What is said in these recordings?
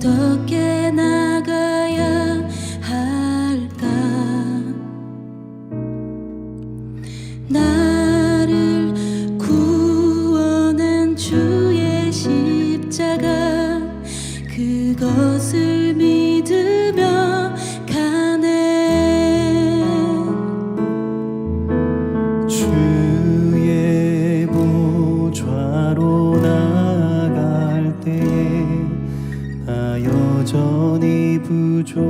어떻게 나가야 할까? 나를 구원한 주의 십자가, 그것을 믿으며 가네. 주의 보좌로 나갈 때에 나 여전히 부족하나.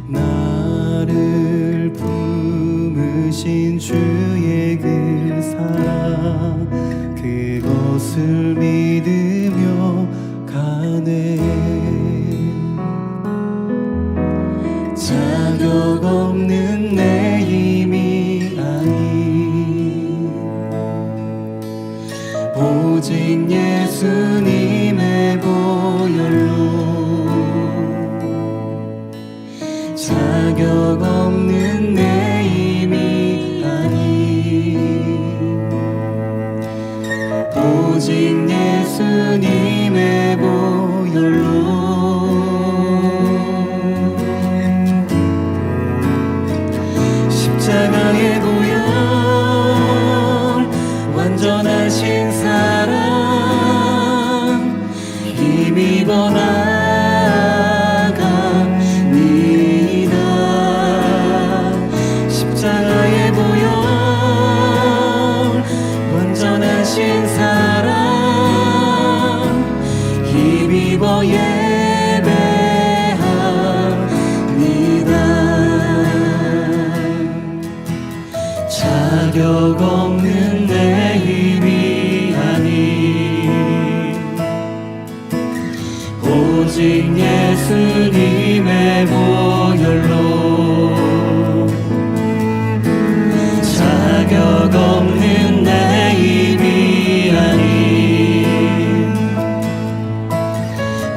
나를 품으신 주의 그 사랑, 그것을 믿으며 가네. 자격 없는 내 힘이 아닌 오직 예수님의 보혈로, 자격 없는 내 힘이 아닌 오직 예수님의 보혈로. 십자가의 보혈, 완전하신 사랑, 힘입어 나갑니다. 십자가의 보혈, 완전하신 사랑, 힘입어 자격 없는 내 힘이 아닌 오직 예수님의 보혈로, 자격 없는 내 힘이 아닌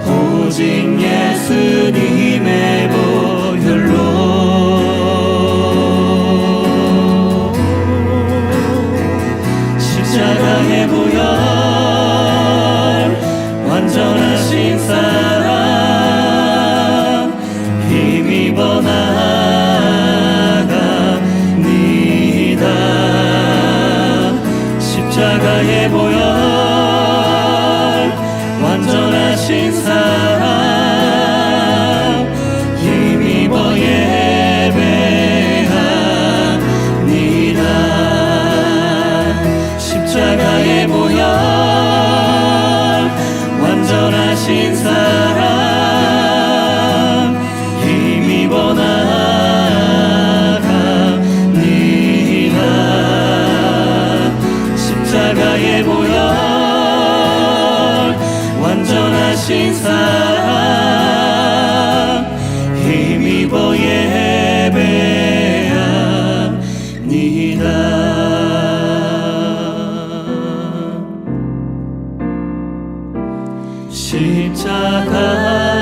오직 예수님의 보혈로. 십자가의 보혈, 완전하신 사랑, 힘입어 나갑니다. 십자가의 보혈, 완전하신 사랑, 힘입어 십자가의 보혈, 완전하신 사랑, 힘입어 나갑니다. 십자가의 보혈, 완전하신 사랑, 힘입어 예배합니다.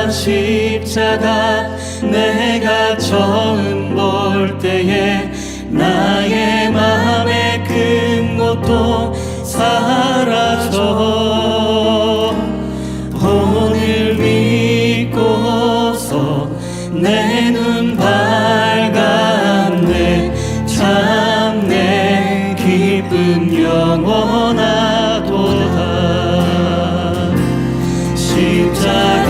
십자가 내가 처음 볼 때에 나의 맘의 큰 것도 사라져. 오늘 믿고서 내 눈 밝았네. 참 내 기쁨 영원하도다. 십자가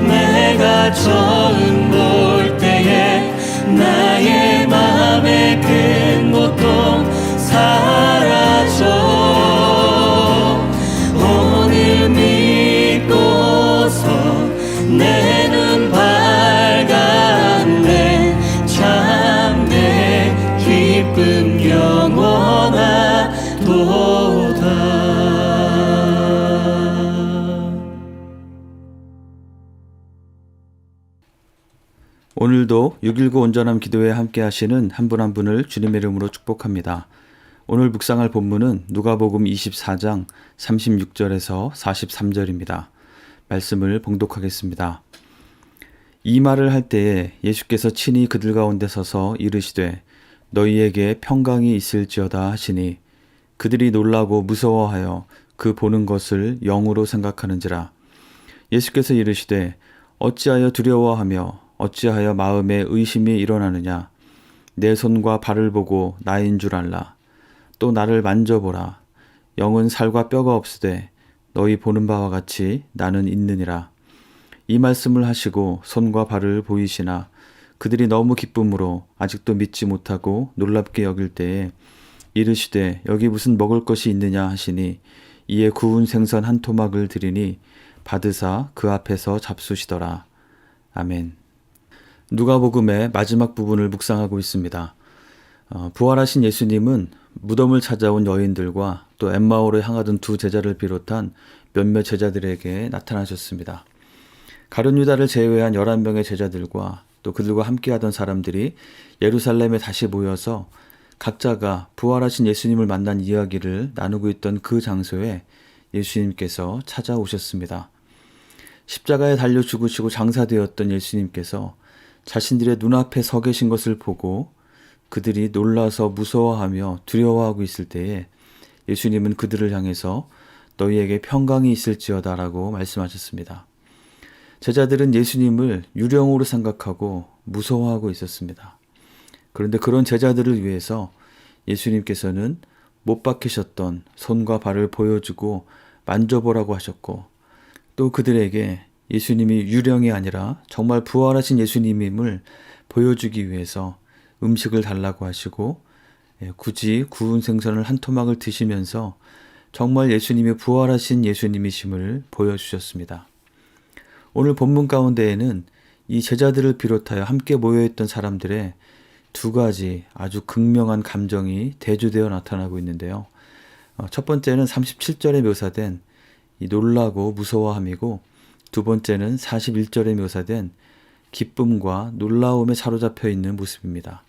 내가 처음 볼 때에 나의 맘에 큰 것도 사라져. 오늘 믿고서 내 눈 밝았네. 참 내 기쁨 영원하도다. 오늘도 6.19 온전함 기도회에 함께 하시는 한 분 한 분을 주님의 이름으로 축복합니다. 오늘 묵상할 본문은 누가복음 24장 36절에서 43절입니다. 말씀을 봉독하겠습니다. 이 말을 할 때에 예수께서 친히 그들 가운데 서서 이르시되 너희에게 평강이 있을지어다 하시니 그들이 놀라고 무서워하여 그 보는 것을 영으로 생각하는지라. 예수께서 이르시되 어찌하여 두려워하며 어찌하여 마음에 의심이 일어나느냐. 내 손과 발을 보고 나인 줄 알라. 또 나를 만져보라. 영은 살과 뼈가 없으되 너희 보는 바와 같이 나는 있느니라. 이 말씀을 하시고 손과 발을 보이시나 그들이 너무 기쁨으로 아직도 믿지 못하고 놀랍게 여길 때에 이르시되 여기 무슨 먹을 것이 있느냐 하시니 이에 구운 생선 한 토막을 드리니 받으사 그 앞에서 잡수시더라. 아멘. 누가복음의 마지막 부분을 묵상하고 있습니다. 부활하신 예수님은 무덤을 찾아온 여인들과 또 엠마오로 향하던 두 제자를 비롯한 몇몇 제자들에게 나타나셨습니다. 가룟 유다를 제외한 11명의 제자들과 또 그들과 함께하던 사람들이 예루살렘에 다시 모여서 각자가 부활하신 예수님을 만난 이야기를 나누고 있던 그 장소에 예수님께서 찾아오셨습니다. 십자가에 달려 죽으시고 장사되었던 예수님께서 자신들의 눈앞에 서 계신 것을 보고 그들이 놀라서 무서워하며 두려워하고 있을 때에 예수님은 그들을 향해서 너희에게 평강이 있을지어다 라고 말씀하셨습니다. 제자들은 예수님을 유령으로 생각하고 무서워하고 있었습니다. 그런데 그런 제자들을 위해서 예수님께서는 못 박히셨던 손과 발을 보여주고 만져보라고 하셨고 또 그들에게 예수님이 유령이 아니라 정말 부활하신 예수님임을 보여주기 위해서 음식을 달라고 하시고 굳이 구운 생선을 한 토막을 드시면서 정말 예수님이 부활하신 예수님이심을 보여주셨습니다. 오늘 본문 가운데에는 이 제자들을 비롯하여 함께 모여있던 사람들의 두 가지 아주 극명한 감정이 대조되어 나타나고 있는데요. 첫 번째는 37절에 묘사된 이 놀라고 무서워함이고 두 번째는 41절에 묘사된 기쁨과 놀라움에 사로잡혀 있는 모습입니다.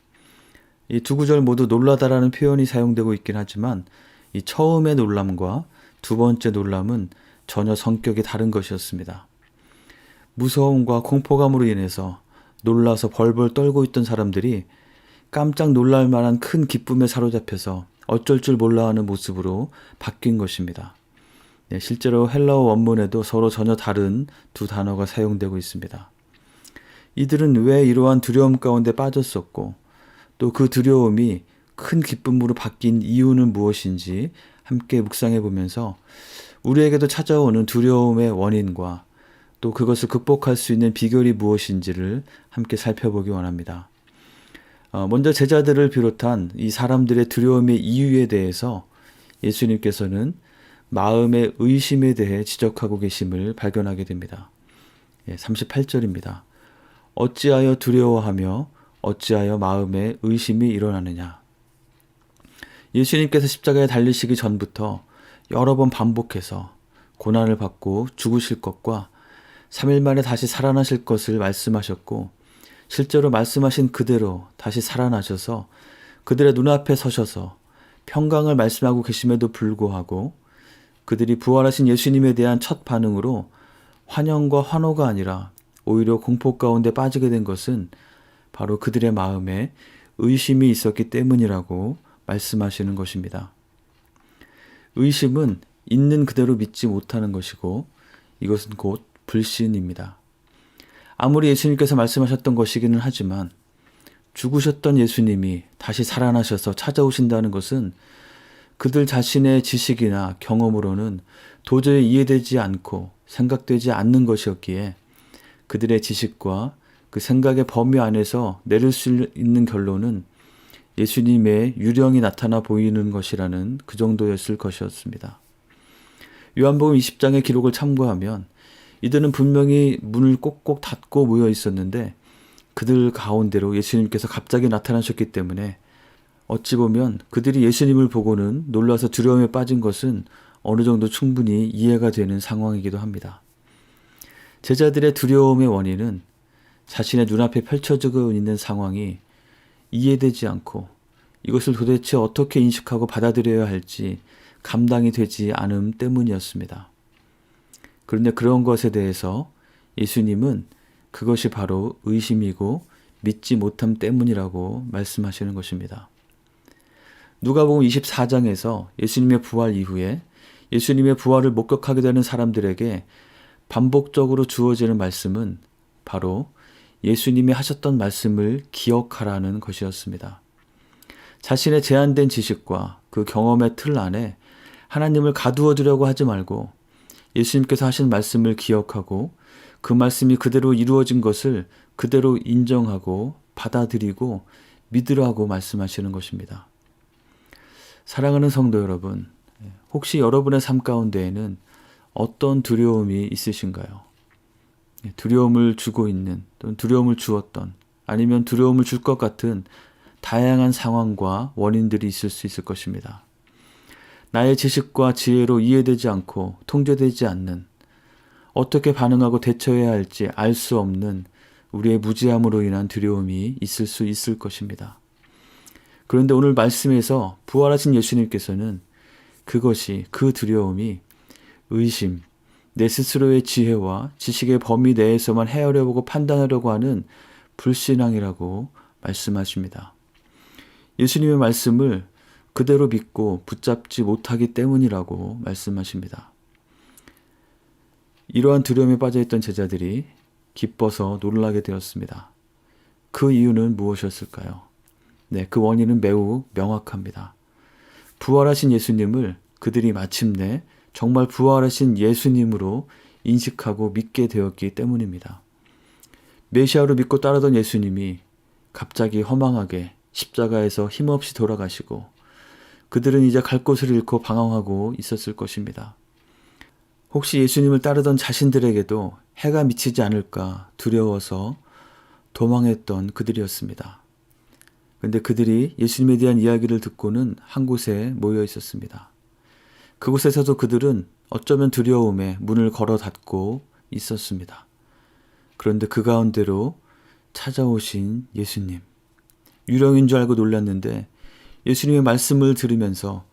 이 두 구절 모두 놀라다라는 표현이 사용되고 있긴 하지만 이 처음의 놀람과 두 번째 놀람은 전혀 성격이 다른 것이었습니다. 무서움과 공포감으로 인해서 놀라서 벌벌 떨고 있던 사람들이 깜짝 놀랄 만한 큰 기쁨에 사로잡혀서 어쩔 줄 몰라하는 모습으로 바뀐 것입니다. 실제로 헬라어 원문에도 서로 전혀 다른 두 단어가 사용되고 있습니다. 이들은 왜 이러한 두려움 가운데 빠졌었고 또 그 두려움이 큰 기쁨으로 바뀐 이유는 무엇인지 함께 묵상해 보면서 우리에게도 찾아오는 두려움의 원인과 또 그것을 극복할 수 있는 비결이 무엇인지를 함께 살펴보기 원합니다. 먼저 제자들을 비롯한 이 사람들의 두려움의 이유에 대해서 예수님께서는 마음의 의심에 대해 지적하고 계심을 발견하게 됩니다. 38절입니다. 어찌하여 두려워하며 어찌하여 마음에 의심이 일어나느냐. 예수님께서 십자가에 달리시기 전부터 여러 번 반복해서 고난을 받고 죽으실 것과 3일 만에 다시 살아나실 것을 말씀하셨고 실제로 말씀하신 그대로 다시 살아나셔서 그들의 눈앞에 서셔서 평강을 말씀하고 계심에도 불구하고 그들이 부활하신 예수님에 대한 첫 반응으로 환영과 환호가 아니라 오히려 공포 가운데 빠지게 된 것은 바로 그들의 마음에 의심이 있었기 때문이라고 말씀하시는 것입니다. 의심은 있는 그대로 믿지 못하는 것이고 이것은 곧 불신입니다. 아무리 예수님께서 말씀하셨던 것이기는 하지만 죽으셨던 예수님이 다시 살아나셔서 찾아오신다는 것은 그들 자신의 지식이나 경험으로는 도저히 이해되지 않고 생각되지 않는 것이었기에 그들의 지식과 그 생각의 범위 안에서 내릴 수 있는 결론은 예수님의 유령이 나타나 보이는 것이라는 그 정도였을 것이었습니다. 요한복음 20장의 기록을 참고하면 이들은 분명히 문을 꼭꼭 닫고 모여 있었는데 그들 가운데로 예수님께서 갑자기 나타나셨기 때문에 어찌 보면 그들이 예수님을 보고는 놀라서 두려움에 빠진 것은 어느 정도 충분히 이해가 되는 상황이기도 합니다. 제자들의 두려움의 원인은 자신의 눈앞에 펼쳐지고 있는 상황이 이해되지 않고 이것을 도대체 어떻게 인식하고 받아들여야 할지 감당이 되지 않음 때문이었습니다. 그런데 그런 것에 대해서 예수님은 그것이 바로 의심이고 믿지 못함 때문이라고 말씀하시는 것입니다. 누가복음 24장에서 예수님의 부활 이후에 예수님의 부활을 목격하게 되는 사람들에게 반복적으로 주어지는 말씀은 바로 예수님이 하셨던 말씀을 기억하라는 것이었습니다. 자신의 제한된 지식과 그 경험의 틀 안에 하나님을 가두어 두려고 하지 말고 예수님께서 하신 말씀을 기억하고 그 말씀이 그대로 이루어진 것을 그대로 인정하고 받아들이고 믿으라고 말씀하시는 것입니다. 사랑하는 성도 여러분, 혹시 여러분의 삶 가운데에는 어떤 두려움이 있으신가요? 두려움을 주고 있는, 또는 두려움을 주었던, 아니면 두려움을 줄 것 같은 다양한 상황과 원인들이 있을 수 있을 것입니다. 나의 지식과 지혜로 이해되지 않고 통제되지 않는, 어떻게 반응하고 대처해야 할지 알 수 없는 우리의 무지함으로 인한 두려움이 있을 수 있을 것입니다. 그런데 오늘 말씀에서 부활하신 예수님께서는 그것이, 그 두려움이 의심, 내 스스로의 지혜와 지식의 범위 내에서만 헤아려보고 판단하려고 하는 불신앙이라고 말씀하십니다. 예수님의 말씀을 그대로 믿고 붙잡지 못하기 때문이라고 말씀하십니다. 이러한 두려움에 빠져있던 제자들이 기뻐서 놀라게 되었습니다. 그 이유는 무엇이었을까요? 네, 그 원인은 매우 명확합니다. 부활하신 예수님을 그들이 마침내 정말 부활하신 예수님으로 인식하고 믿게 되었기 때문입니다. 메시아로 믿고 따르던 예수님이 갑자기 허망하게 십자가에서 힘없이 돌아가시고 그들은 이제 갈 곳을 잃고 방황하고 있었을 것입니다. 혹시 예수님을 따르던 자신들에게도 해가 미치지 않을까 두려워서 도망했던 그들이었습니다. 그런데 그들이 예수님에 대한 이야기를 듣고는 한 곳에 모여 있었습니다. 그곳에서도 그들은 어쩌면 두려움에 문을 걸어 닫고 있었습니다. 그런데 그 가운데로 찾아오신 예수님, 유령인 줄 알고 놀랐는데 예수님의 말씀을 들으면서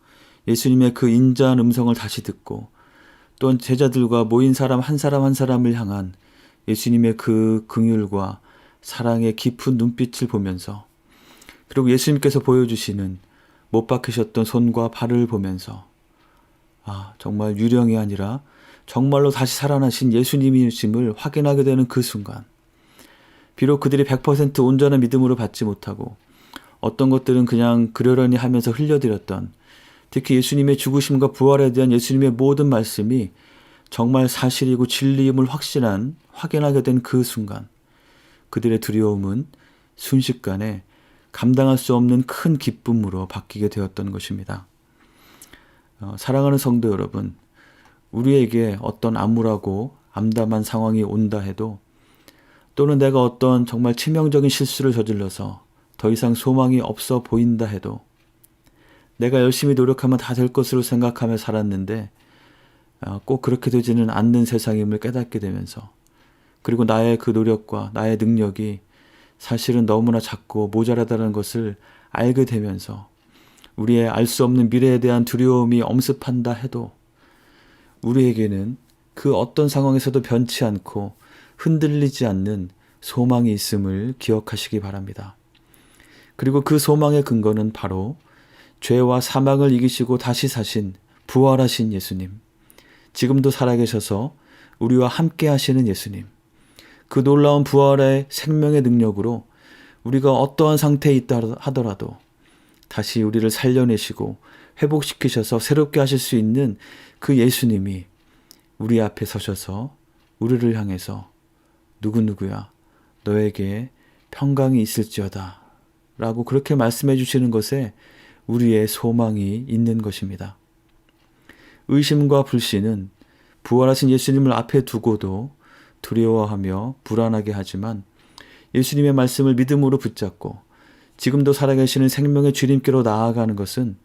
예수님의 그 인자한 음성을 다시 듣고 또한 제자들과 모인 사람 한 사람을 향한 예수님의 그 긍휼과 사랑의 깊은 눈빛을 보면서, 그리고 예수님께서 보여주시는 못 박히셨던 손과 발을 보면서 정말 유령이 아니라 정말로 다시 살아나신 예수님이심을 확인하게 되는 그 순간, 비록 그들이 100% 온전한 믿음으로 받지 못하고 어떤 것들은 그냥 그러려니 하면서 흘려드렸던, 특히 예수님의 죽으심과 부활에 대한 예수님의 모든 말씀이 정말 사실이고 진리임을 확인하게 된 그 순간, 그들의 두려움은 순식간에 감당할 수 없는 큰 기쁨으로 바뀌게 되었던 것입니다. 사랑하는 성도 여러분, 우리에게 어떤 암울하고 암담한 상황이 온다 해도, 또는 내가 어떤 정말 치명적인 실수를 저질러서 더 이상 소망이 없어 보인다 해도, 내가 열심히 노력하면 다 될 것으로 생각하며 살았는데 꼭 그렇게 되지는 않는 세상임을 깨닫게 되면서, 그리고 나의 그 노력과 나의 능력이 사실은 너무나 작고 모자라다는 것을 알게 되면서 우리의 알 수 없는 미래에 대한 두려움이 엄습한다 해도, 우리에게는 그 어떤 상황에서도 변치 않고 흔들리지 않는 소망이 있음을 기억하시기 바랍니다. 그리고 그 소망의 근거는 바로 죄와 사망을 이기시고 다시 사신 부활하신 예수님, 지금도 살아계셔서 우리와 함께 하시는 예수님, 그 놀라운 부활의 생명의 능력으로 우리가 어떠한 상태에 있다 하더라도 다시 우리를 살려내시고 회복시키셔서 새롭게 하실 수 있는 그 예수님이 우리 앞에 서셔서 우리를 향해서 누구누구야 너에게 평강이 있을지어다 라고 그렇게 말씀해 주시는 것에 우리의 소망이 있는 것입니다. 의심과 불신은 부활하신 예수님을 앞에 두고도 두려워하며 불안하게 하지만, 예수님의 말씀을 믿음으로 붙잡고 지금도 살아계시는 생명의 주님께로 나아가는 것은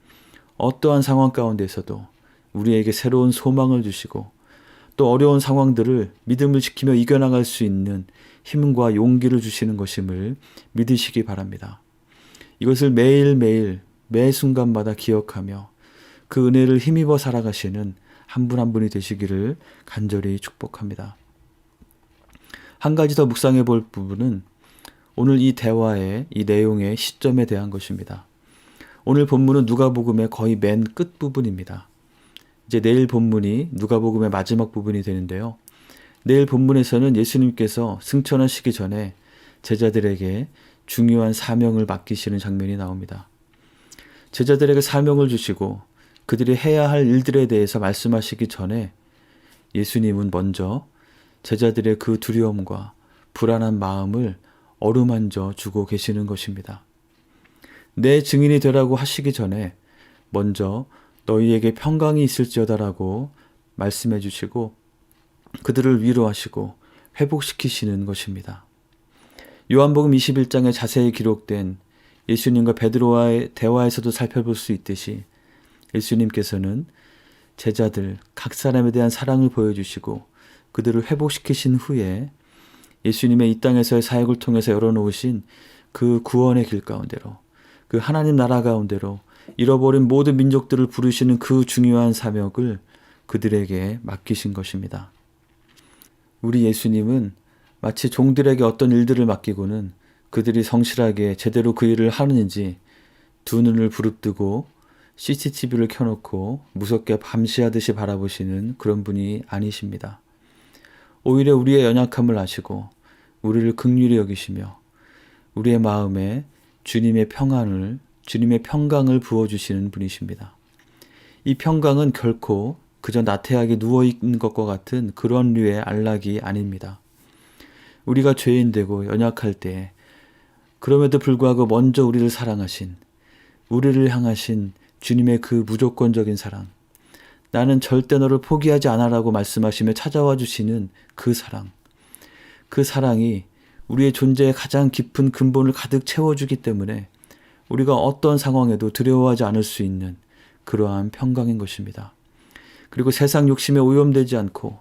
어떠한 상황 가운데서도 우리에게 새로운 소망을 주시고 또 어려운 상황들을 믿음을 지키며 이겨나갈 수 있는 힘과 용기를 주시는 것임을 믿으시기 바랍니다. 이것을 매일매일 매 순간마다 기억하며 그 은혜를 힘입어 살아가시는 한 분 한 분이 되시기를 간절히 축복합니다. 한 가지 더 묵상해 볼 부분은 오늘 이 대화의 이 내용의 시점에 대한 것입니다. 오늘 본문은 누가복음의 거의 맨 끝부분입니다. 이제 내일 본문이 누가복음의 마지막 부분이 되는데요. 내일 본문에서는 예수님께서 승천하시기 전에 제자들에게 중요한 사명을 맡기시는 장면이 나옵니다. 제자들에게 사명을 주시고 그들이 해야 할 일들에 대해서 말씀하시기 전에 예수님은 먼저 제자들의 그 두려움과 불안한 마음을 어루만져 주고 계시는 것입니다. 내 증인이 되라고 하시기 전에 먼저 너희에게 평강이 있을지어다라고 말씀해 주시고 그들을 위로하시고 회복시키시는 것입니다. 요한복음 21장에 자세히 기록된 예수님과 베드로와의 대화에서도 살펴볼 수 있듯이 예수님께서는 제자들 각 사람에 대한 사랑을 보여주시고 그들을 회복시키신 후에 예수님의 이 땅에서의 사역을 통해서 열어놓으신 그 구원의 길 가운데로 그 하나님 나라 가운데로 잃어버린 모든 민족들을 부르시는 그 중요한 사역을 그들에게 맡기신 것입니다. 우리 예수님은 마치 종들에게 어떤 일들을 맡기고는 그들이 성실하게 제대로 그 일을 하는지 두 눈을 부릅뜨고 CCTV를 켜놓고 무섭게 감시하듯이 바라보시는 그런 분이 아니십니다. 오히려 우리의 연약함을 아시고 우리를 긍휼히 여기시며 우리의 마음에 주님의 평강을 부어주시는 분이십니다. 이 평강은 결코 그저 나태하게 누워있는 것과 같은 그런 류의 안락이 아닙니다. 우리가 죄인되고 연약할 때 그럼에도 불구하고 먼저 우리를 사랑하신, 우리를 향하신 주님의 그 무조건적인 사랑, 나는 절대 너를 포기하지 않아라고 말씀하시며 찾아와 주시는 그 사랑, 그 사랑이 우리의 존재의 가장 깊은 근본을 가득 채워주기 때문에 우리가 어떤 상황에도 두려워하지 않을 수 있는 그러한 평강인 것입니다. 그리고 세상 욕심에 오염되지 않고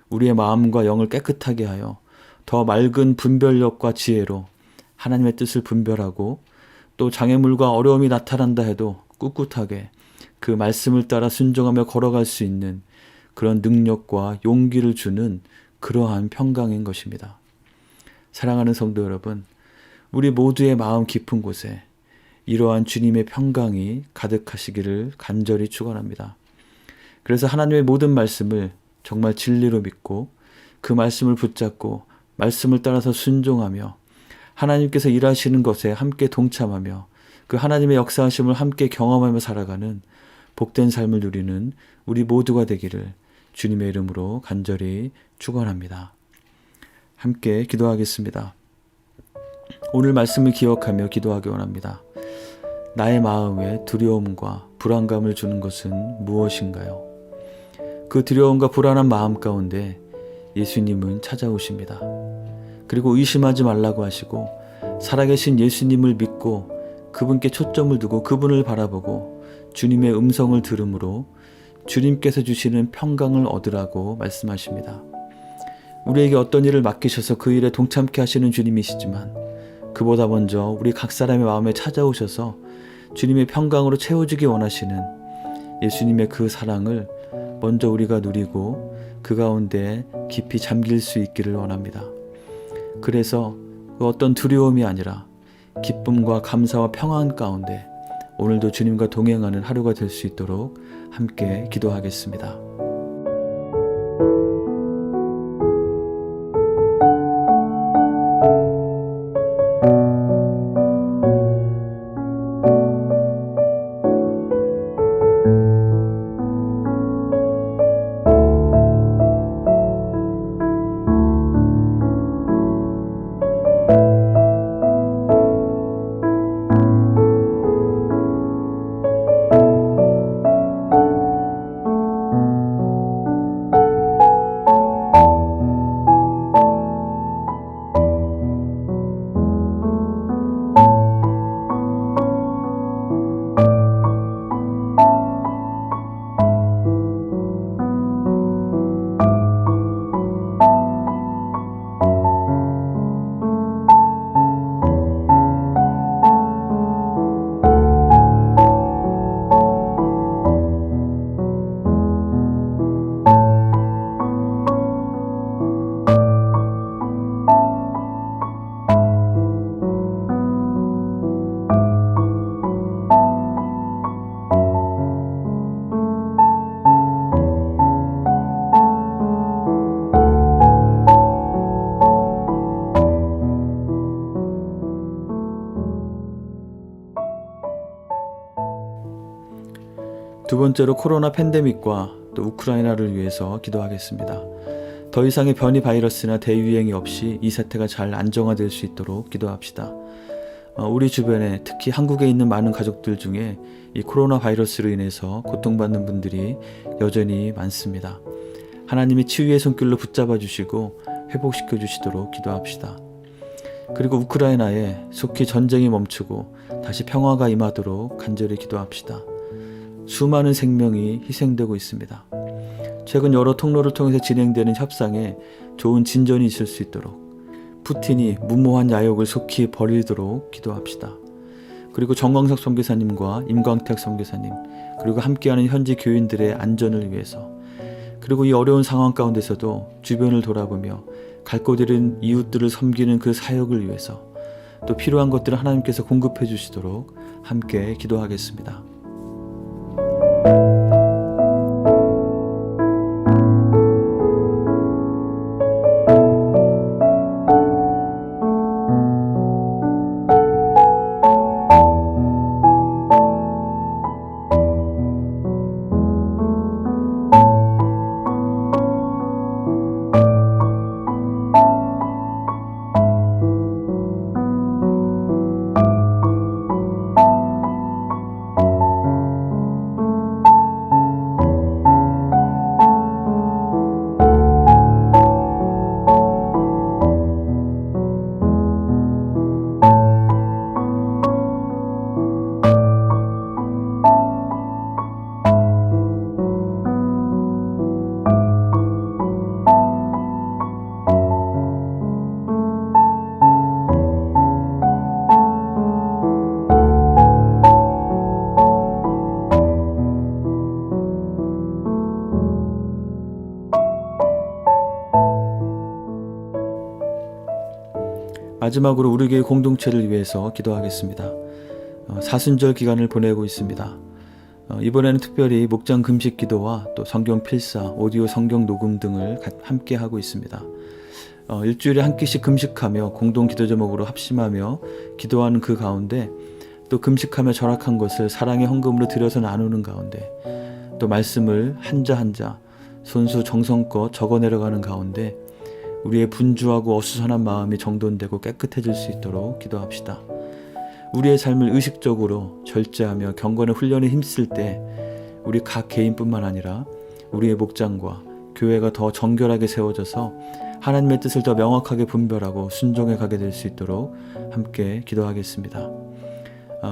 우리의 마음과 영을 깨끗하게 하여 더 맑은 분별력과 지혜로 하나님의 뜻을 분별하고 또 장애물과 어려움이 나타난다 해도 꿋꿋하게 그 말씀을 따라 순종하며 걸어갈 수 있는 그런 능력과 용기를 주는 그러한 평강인 것입니다. 사랑하는 성도 여러분, 우리 모두의 마음 깊은 곳에 이러한 주님의 평강이 가득하시기를 간절히 축원합니다. 그래서 하나님의 모든 말씀을 정말 진리로 믿고 그 말씀을 붙잡고 말씀을 따라서 순종하며 하나님께서 일하시는 것에 함께 동참하며 그 하나님의 역사하심을 함께 경험하며 살아가는 복된 삶을 누리는 우리 모두가 되기를 주님의 이름으로 간절히 축원합니다. 함께 기도하겠습니다. 오늘 말씀을 기억하며 기도하기 원합니다. 나의 마음에 두려움과 불안감을 주는 것은 무엇인가요? 그 두려움과 불안한 마음 가운데 예수님은 찾아오십니다. 그리고 의심하지 말라고 하시고 살아계신 예수님을 믿고 그분께 초점을 두고 그분을 바라보고 주님의 음성을 들음으로 주님께서 주시는 평강을 얻으라고 말씀하십니다. 우리에게 어떤 일을 맡기셔서 그 일에 동참케 하시는 주님이시지만 그보다 먼저 우리 각 사람의 마음에 찾아오셔서 주님의 평강으로 채워주기 원하시는 예수님의 그 사랑을 먼저 우리가 누리고 그 가운데 깊이 잠길 수 있기를 원합니다. 그래서 그 어떤 두려움이 아니라 기쁨과 감사와 평안 가운데 오늘도 주님과 동행하는 하루가 될 수 있도록 함께 기도하겠습니다. 번째로 코로나 팬데믹과 또 우크라이나를 위해서 기도하겠습니다. 더 이상의 변이 바이러스나 대유행이 없이 이 사태가 잘 안정화될 수 있도록 기도합시다. 우리 주변에 특히 한국에 있는 많은 가족들 중에 이 코로나 바이러스로 인해서 고통받는 분들이 여전히 많습니다. 하나님이 치유의 손길로 붙잡아 주시고 회복시켜 주시도록 기도합시다. 그리고 우크라이나에 속히 전쟁이 멈추고 다시 평화가 임하도록 간절히 기도합시다. 수많은 생명이 희생되고 있습니다. 최근 여러 통로를 통해서 진행되는 협상에 좋은 진전이 있을 수 있도록 푸틴이 무모한 야욕을 속히 버리도록 기도합시다. 그리고 정광석 선교사님과 임광택 선교사님 그리고 함께하는 현지 교인들의 안전을 위해서 그리고 이 어려운 상황 가운데서도 주변을 돌아보며 갈 곳 잃은 이웃들을 섬기는 그 사역을 위해서 또 필요한 것들을 하나님께서 공급해 주시도록 함께 기도하겠습니다. 마지막으로 우리 교회 공동체를 위해서 기도하겠습니다. 사순절 기간을 보내고 있습니다. 이번에는 특별히 목장 금식 기도와 또 성경 필사, 오디오 성경 녹음 등을 함께 하고 있습니다. 일주일에 한 끼씩 금식하며 공동 기도 제목으로 합심하며 기도하는 그 가운데 또 금식하며 절약한 것을 사랑의 헌금으로 드려서 나누는 가운데 또 말씀을 한자 한자 손수 정성껏 적어 내려가는 가운데 우리의 분주하고 어수선한 마음이 정돈되고 깨끗해질 수 있도록 기도합시다. 우리의 삶을 의식적으로 절제하며 경건의 훈련에 힘쓸 때 우리 각 개인뿐만 아니라 우리의 목장과 교회가 더 정결하게 세워져서 하나님의 뜻을 더 명확하게 분별하고 순종해 가게 될 수 있도록 함께 기도하겠습니다.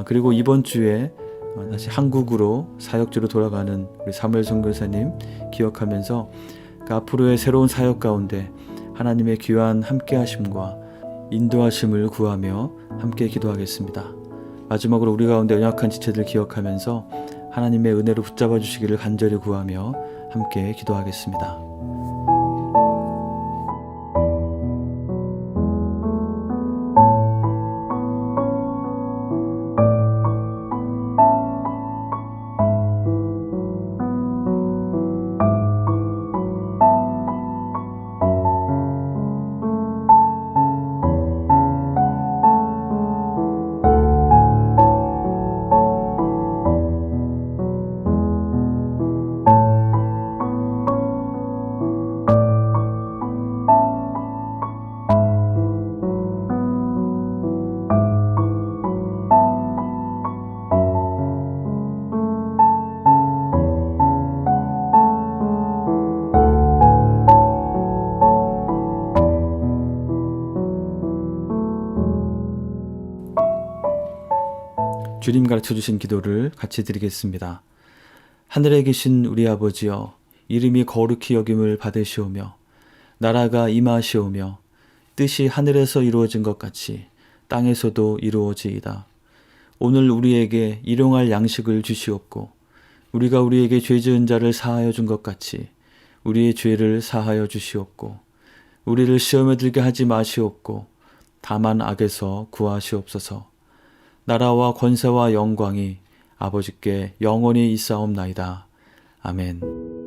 그리고 이번 주에 다시 한국으로 사역지로 돌아가는 우리 사무엘 선교사님 기억하면서 앞으로의 새로운 사역 가운데 하나님의 귀한 함께하심과 인도하심을 구하며 함께 기도하겠습니다. 마지막으로 우리 가운데 연약한 지체들 기억하면서 하나님의 은혜로 붙잡아 주시기를 간절히 구하며 함께 기도하겠습니다. 주님 가르쳐주신 기도를 같이 드리겠습니다. 하늘에 계신 우리 아버지여, 이름이 거룩히 여김을 받으시오며 나라가 임하시오며 뜻이 하늘에서 이루어진 것 같이 땅에서도 이루어지이다. 오늘 우리에게 일용할 양식을 주시옵고 우리가 우리에게 죄 지은 자를 사하여 준 것 같이 우리의 죄를 사하여 주시옵고 우리를 시험에 들게 하지 마시옵고 다만 악에서 구하시옵소서. 나라와 권세와 영광이 아버지께 영원히 있사옵나이다. 아멘.